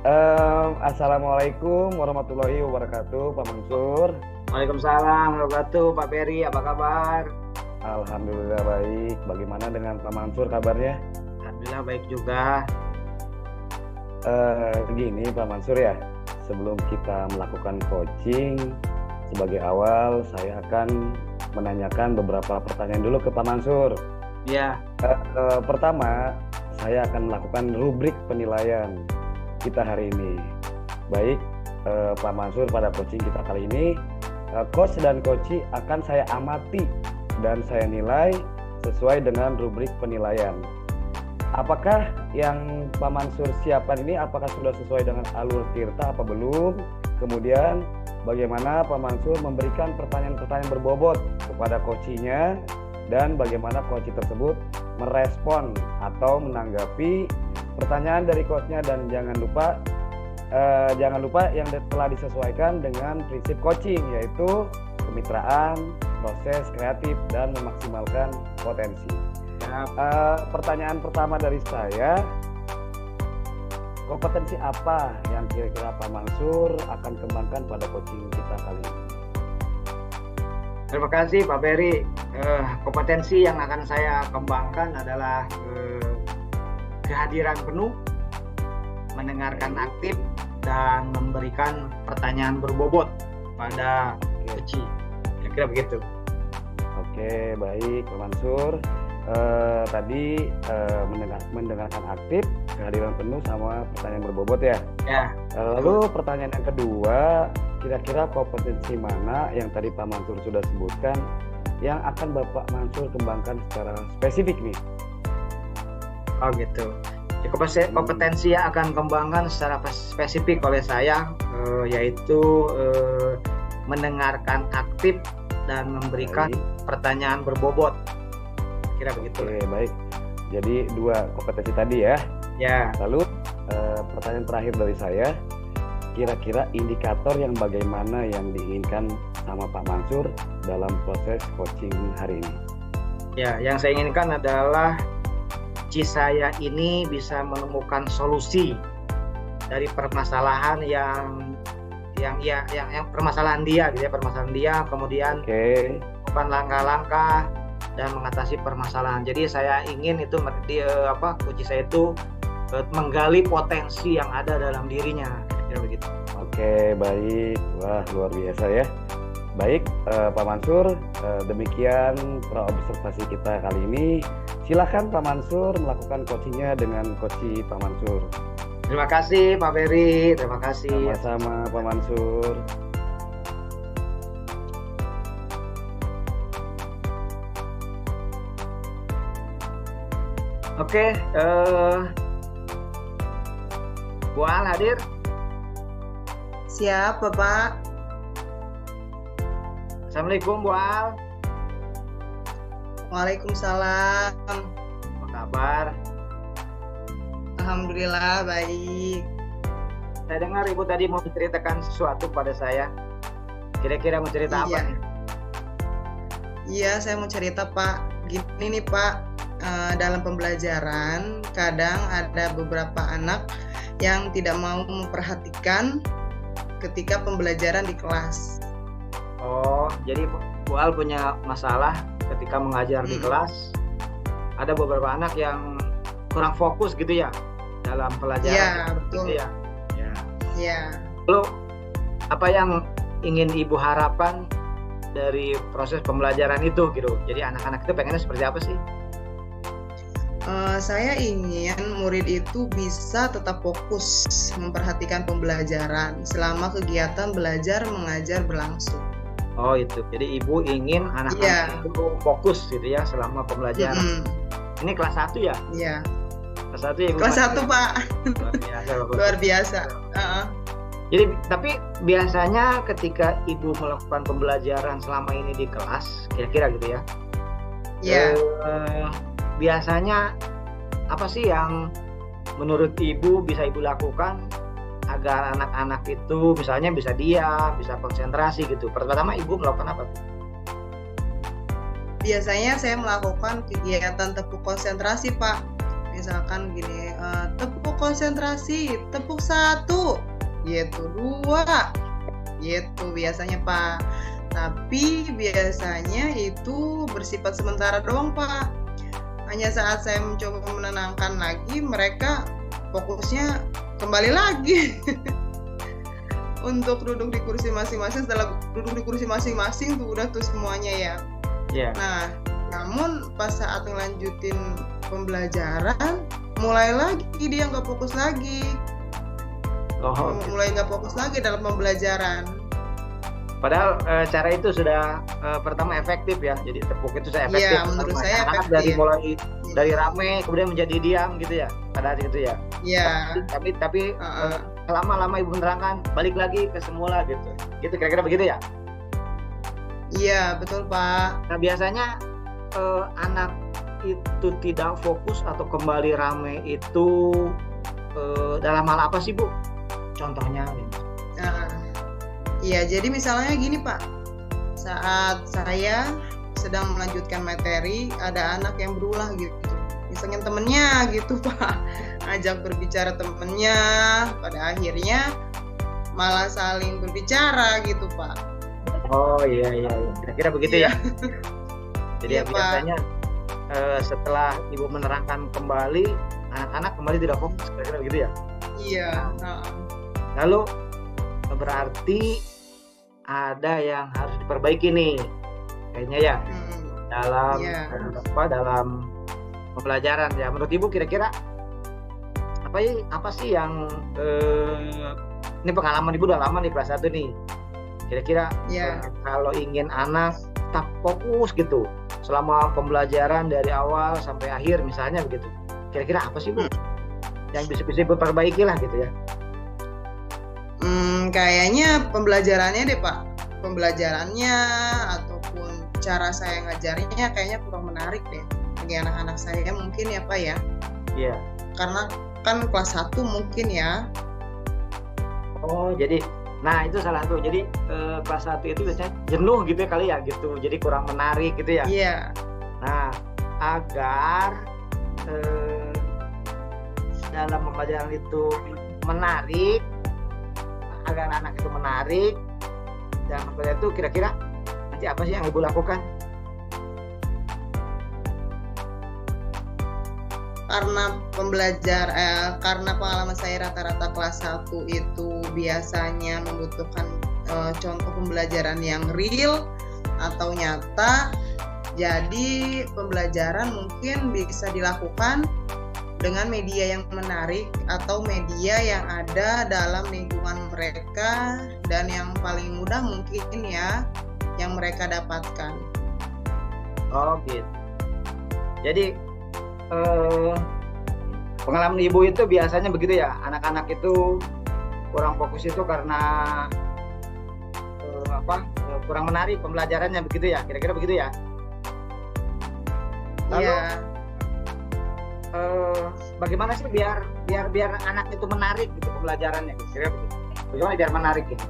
Assalamualaikum warahmatullahi wabarakatuh, Pak Mansur. Waalaikumsalam warahmatullahi wabarakatuh. Pak Ferry, apa kabar? Alhamdulillah baik. Bagaimana dengan Pak Mansur kabarnya? Alhamdulillah baik juga. Gini Pak Mansur ya, sebelum kita melakukan coaching, sebagai awal saya akan menanyakan beberapa pertanyaan dulu ke Pak Mansur. Ya. Pertama, saya akan melakukan rubrik penilaian kita hari ini. Baik, Pak Mansur, pada coaching kita kali ini, coach dan coachee akan saya amati dan saya nilai sesuai dengan rubrik penilaian. Apakah yang Pak Mansur siapkan ini apakah sudah sesuai dengan alur tirta apa belum? Kemudian bagaimana Pak Mansur memberikan pertanyaan-pertanyaan berbobot kepada coachee-nya dan bagaimana coachee tersebut merespon atau menanggapi pertanyaan dari coach-nya, dan jangan lupa yang telah disesuaikan dengan prinsip coaching, yaitu kemitraan, proses kreatif, dan memaksimalkan potensi. Pertanyaan pertama dari saya, kompetensi apa yang kira-kira Pak Mansur akan kembangkan pada coaching kita kali ini? Terima kasih Pak Ferry. Kompetensi yang akan saya kembangkan adalah kehadiran penuh, mendengarkan aktif, dan memberikan pertanyaan berbobot pada coachee. Kira-kira begitu. Oke, baik Pak Mansur. Tadi mendengarkan aktif, kehadiran penuh, sama pertanyaan berbobot ya. Ya. Lalu pertanyaan yang kedua, kira-kira kompetensi mana yang tadi Pak Mansur sudah sebutkan yang akan Bapak Mansur kembangkan secara spesifik nih? Oh gitu. Ya, kompetensi yang akan kembangkan secara spesifik oleh saya yaitu mendengarkan aktif dan memberikan pertanyaan berbobot. Kira begitu. Oke, baik. Jadi dua kompetensi tadi ya. Ya. Lalu pertanyaan terakhir dari saya, kira-kira indikator yang bagaimana yang diinginkan sama Pak Mansur dalam proses coaching hari ini? Ya, yang saya inginkan adalah saya ini bisa menemukan solusi dari permasalahan yang permasalahan dia, gitu ya, permasalahan dia, kemudian melakukan langkah-langkah dan mengatasi permasalahan. Jadi saya ingin itu coach saya itu menggali potensi yang ada dalam dirinya, kira begitu. Oke, baik. Wah, luar biasa ya. Baik, Pak Mansur, demikian praobservasi kita kali ini. Silakan Pak Mansur melakukan coachingnya dengan coachee Pak Mansur. Terima kasih Pak Ferry, terima kasih. Sama-sama Pak Mansur. Oke, Bu Al hadir? Siap, Bapak. Assalamualaikum Bu Al. Waalaikumsalam. Apa kabar? Alhamdulillah baik. Saya dengar Ibu tadi mau menceritakan sesuatu pada saya. Kira-kira mau cerita apa nih? Iya, saya mau cerita Pak. Gini nih Pak, dalam pembelajaran kadang ada beberapa anak yang tidak mau memperhatikan ketika pembelajaran di kelas. Oh, jadi Bu Al punya masalah ketika mengajar di kelas. Ada beberapa anak yang kurang fokus gitu ya dalam pelajaran. Iya, betul. Gitu ya. Iya. Lalu apa yang ingin Ibu harapkan dari proses pembelajaran itu gitu? Jadi anak-anak itu pengennya seperti apa sih? Saya ingin murid itu bisa tetap fokus memperhatikan pembelajaran selama kegiatan belajar mengajar berlangsung. Oh itu, jadi Ibu ingin anak-anak itu fokus gitu ya selama pembelajaran. Ini kelas 1 ya? Iya. Kelas 1 ya Ibu? Kelas 1 Pak. Luar biasa. Luar biasa. Jadi tapi biasanya ketika Ibu melakukan pembelajaran selama ini di kelas, kira-kira gitu ya? Iya. Biasanya apa sih yang menurut Ibu bisa Ibu lakukan agar anak-anak itu misalnya bisa diam, bisa konsentrasi gitu? Pertama Ibu melakukan apa? Biasanya saya melakukan kegiatan tepuk konsentrasi Pak. Misalkan gini, tepuk konsentrasi, tepuk 1, gitu 2, gitu biasanya Pak. Tapi biasanya itu bersifat sementara doang Pak. Hanya saat saya mencoba menenangkan lagi, mereka fokusnya kembali lagi untuk duduk di kursi masing-masing. Setelah duduk di kursi masing-masing tuh udah tuh semuanya ya. Iya. Nah, namun pas saat ngelanjutin pembelajaran, mulai lagi dia nggak fokus lagi, Oh, mulai nggak fokus lagi dalam pembelajaran. padahal cara itu sudah pertama efektif ya. Jadi tepuk itu sudah efektif. Iya, menurut saya Anak-anak efektif. dari mulai dari rame kemudian menjadi diam gitu ya pada hari itu ya. Iya. Tapi lama-lama ibu menerangkan balik lagi ke semula gitu. Gitu kira-kira begitu ya. Iya, betul Pak. Nah biasanya anak itu tidak fokus atau kembali rame itu dalam hal apa sih Bu? Contohnya gitu. Nah, iya, jadi misalnya gini Pak, saat saya sedang melanjutkan materi, ada anak yang berulah gitu, isengin temennya gitu Pak, ajak berbicara temennya, pada akhirnya malah saling berbicara gitu Pak. Oh iya. Kira-kira begitu ya. Jadi Iya, Pak. biasanya setelah ibu menerangkan kembali, anak-anak kembali tidak fokus, kira-kira begitu ya. Iya. Lalu berarti ada yang harus diperbaiki nih, kayaknya ya dalam Iya. dalam pembelajaran ya. Menurut ibu kira-kira apa sih yang ini pengalaman ibu udah lama nih kelas 1 nih. Kira-kira Iya. kalau ingin anak tetap fokus gitu selama pembelajaran dari awal sampai akhir misalnya begitu. Kira-kira apa sih Bu yang bisa ibu perbaiki lah gitu ya? Kayaknya pembelajarannya deh Pak, pembelajarannya ataupun cara saya ngajarnya kayaknya kurang menarik deh bagi anak-anak saya mungkin ya Pak ya. Iya. Karena kan kelas 1 mungkin ya. Oh jadi, nah itu salah satu. Jadi kelas 1 itu biasanya jenuh gitu ya kali ya gitu. Jadi kurang menarik gitu ya. Iya. Nah agar dalam pembelajaran itu menarik, agar anak itu menarik dan pembelajaran itu kira-kira nanti apa sih yang ibu lakukan? Karena pengalaman saya rata-rata kelas 1 itu biasanya membutuhkan contoh pembelajaran yang real atau nyata. Jadi pembelajaran mungkin bisa dilakukan dengan media yang menarik atau media yang ada dalam lingkungan mereka dan yang paling mudah mungkin ya yang mereka dapatkan. Oh gitu. Jadi pengalaman ibu itu biasanya begitu ya, anak-anak itu kurang fokus itu karena kurang menarik pembelajarannya begitu ya, kira-kira begitu ya. Lalu Iya. bagaimana sih biar anak itu menarik gitu pembelajarannya, kira-kira begitu. Bagaimana biar menarik gitu?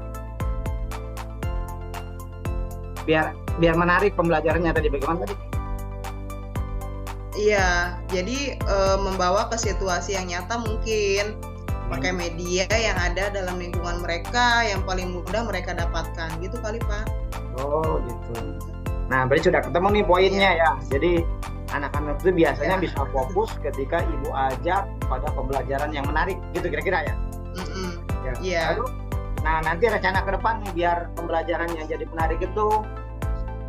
Biar menarik pembelajarannya tadi, bagaimana tadi? Iya, jadi membawa ke situasi yang nyata mungkin pakai media yang ada dalam lingkungan mereka yang paling mudah mereka dapatkan gitu kali Pak. Oh gitu. Nah berarti sudah ketemu nih poinnya ya. Jadi anak-anak itu biasanya bisa fokus ketika ibu ajak pada pembelajaran yang menarik gitu kira-kira ya. Iya. Lalu, nah nanti rencana ke depan nih biar pembelajaran yang jadi menarik itu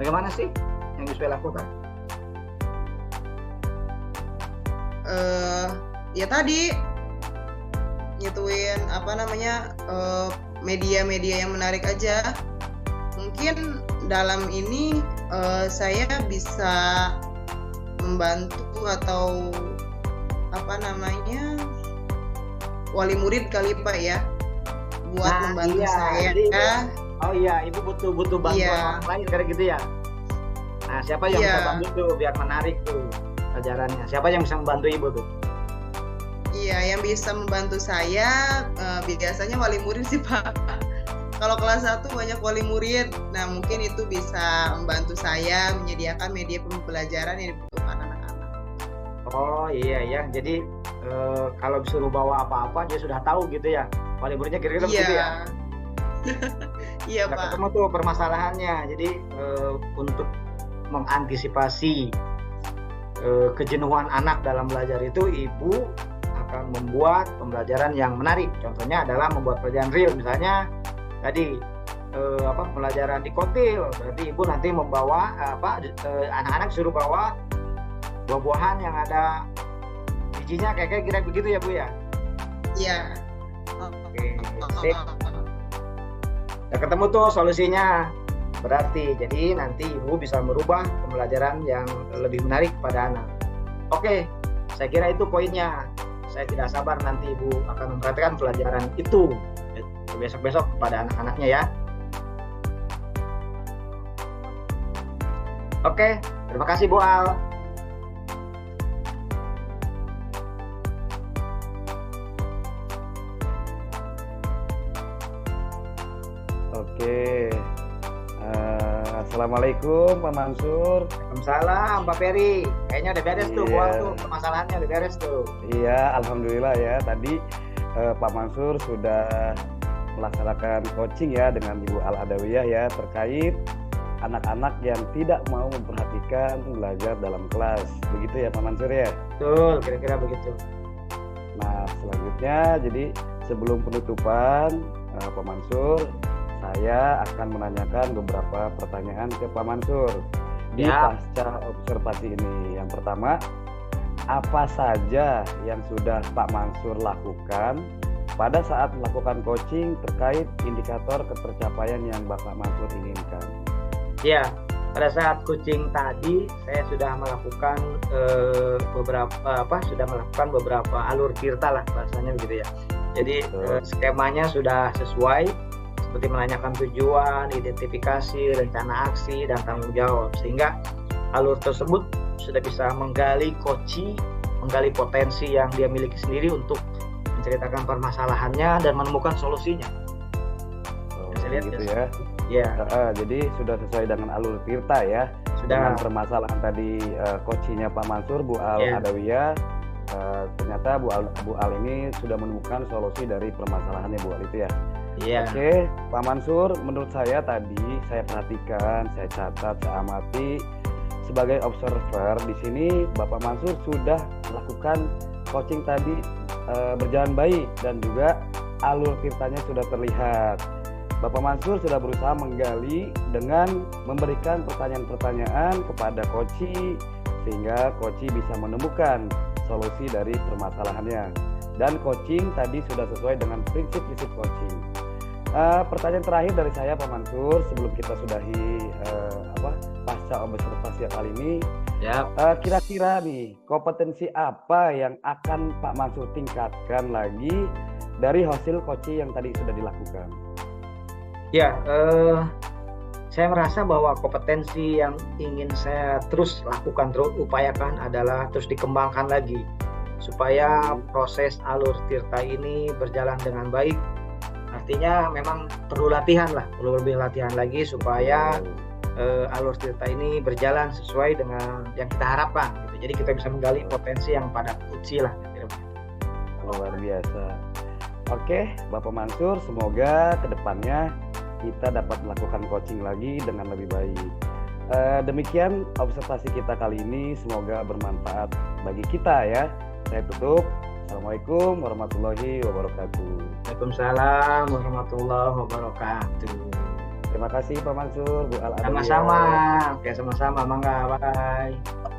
bagaimana sih yang bisa lakukan? Ya tadi nyituin media-media yang menarik aja. Mungkin dalam ini saya bisa membantu atau wali murid kali Pak ya buat membantu saya. Oh iya, ibu butuh bantuan orang lain kayak gitu ya. Nah siapa yang bisa bantu tuh biar menarik tuh pelajarannya? Siapa yang bisa membantu ibu tuh? Iya, yang bisa membantu saya biasanya wali murid sih Pak. Kalau kelas 1 banyak wali murid, nah mungkin itu bisa membantu saya menyediakan media pembelajaran yang dibutuhkan anak-anak. Oh iya ya, jadi kalau disuruh bawa apa-apa dia sudah tahu gitu ya. Wali muridnya kira-kira begitu ya. Iya Udah Pak. ketemu tuh permasalahannya. Jadi untuk mengantisipasi kejenuhan anak dalam belajar itu, ibu akan membuat pembelajaran yang menarik. Contohnya adalah membuat pelajaran real. Misalnya tadi pelajaran di kotil, berarti ibu nanti membawa anak-anak suruh bawa buah-buahan yang ada bijinya, kayak kira begitu ya Bu ya. Iya. Oke, sip. Udah ketemu tuh solusinya. Berarti jadi nanti ibu bisa merubah pembelajaran yang lebih menarik pada anak. Oke, saya kira itu poinnya. Saya tidak sabar nanti ibu akan memperhatikan pelajaran itu besok-besok kepada anak-anaknya ya. Oke, terima kasih Bu Al. Oke. Assalamualaikum Pak Mansur. Waalaikumsalam Pak Ferry. Kayaknya udah beres tuh, Bu Al tuh. Permasalahannya udah beres tuh. Iya, alhamdulillah ya. Tadi Pak Mansur sudah melaksanakan coaching ya dengan Ibu Al-Adawiyah ya terkait anak-anak yang tidak mau memperhatikan belajar dalam kelas. Begitu ya Pak Mansur ya? Betul, kira-kira begitu. Nah, selanjutnya jadi sebelum penutupan Pak Mansur, saya akan menanyakan beberapa pertanyaan ke Pak Mansur di pasca observasi ini. Yang pertama, apa saja yang sudah Pak Mansur lakukan pada saat melakukan coaching terkait indikator ketercapaian yang Bapak Mansur inginkan? Ya, pada saat coaching tadi saya sudah melakukan beberapa alur tirta lah bahasanya begitu ya. Jadi skemanya sudah sesuai, seperti menanyakan tujuan, identifikasi, rencana aksi, dan tanggung jawab. Sehingga alur tersebut sudah bisa menggali potensi yang dia miliki sendiri untuk menceritakan permasalahannya dan menemukan solusinya. Saya lihat gitu ya. Ya. Jadi sudah sesuai dengan alur tirta ya. Dengan permasalahan tadi coachingnya Pak Mansur, Bu Al-Adawiyah. Ternyata Bu Al ini sudah menemukan solusi dari permasalahannya Bu Al itu ya. Iya. Oke, Pak Mansur, menurut saya tadi saya perhatikan, saya catat, saya amati sebagai observer di sini Bapak Mansur sudah melakukan coaching tadi berjalan baik dan juga alur tirtanya sudah terlihat. Bapak Mansur sudah berusaha menggali dengan memberikan pertanyaan-pertanyaan kepada coach sehingga coach bisa menemukan solusi dari permasalahannya. Dan coaching tadi sudah sesuai dengan prinsip-prinsip coaching. Pertanyaan terakhir dari saya Pak Mansur sebelum kita sudahi pasca observasi kali ini, kira-kira nih kompetensi apa yang akan Pak Mansur tingkatkan lagi dari hasil coaching yang tadi sudah dilakukan? Ya, saya merasa bahwa kompetensi yang ingin saya terus lakukan, terus upayakan adalah terus dikembangkan lagi supaya proses alur tirta ini berjalan dengan baik. Artinya memang perlu latihan lah, perlu lebih latihan lagi supaya alur tirta ini berjalan sesuai dengan yang kita harapkan. Gitu. Jadi kita bisa menggali potensi yang pada kunci lah. Luar biasa. Oke, Bapak Mansur, semoga kedepannya kita dapat melakukan coaching lagi dengan lebih baik. Demikian observasi kita kali ini, semoga bermanfaat bagi kita ya. Saya tutup. Assalamualaikum warahmatullahi wabarakatuh. Waalaikumsalam warahmatullahi wabarakatuh. Terima kasih Pak Mansur, Bu Al-Adawiyah. Sama-sama. Oke, sama-sama. Mangga, bye.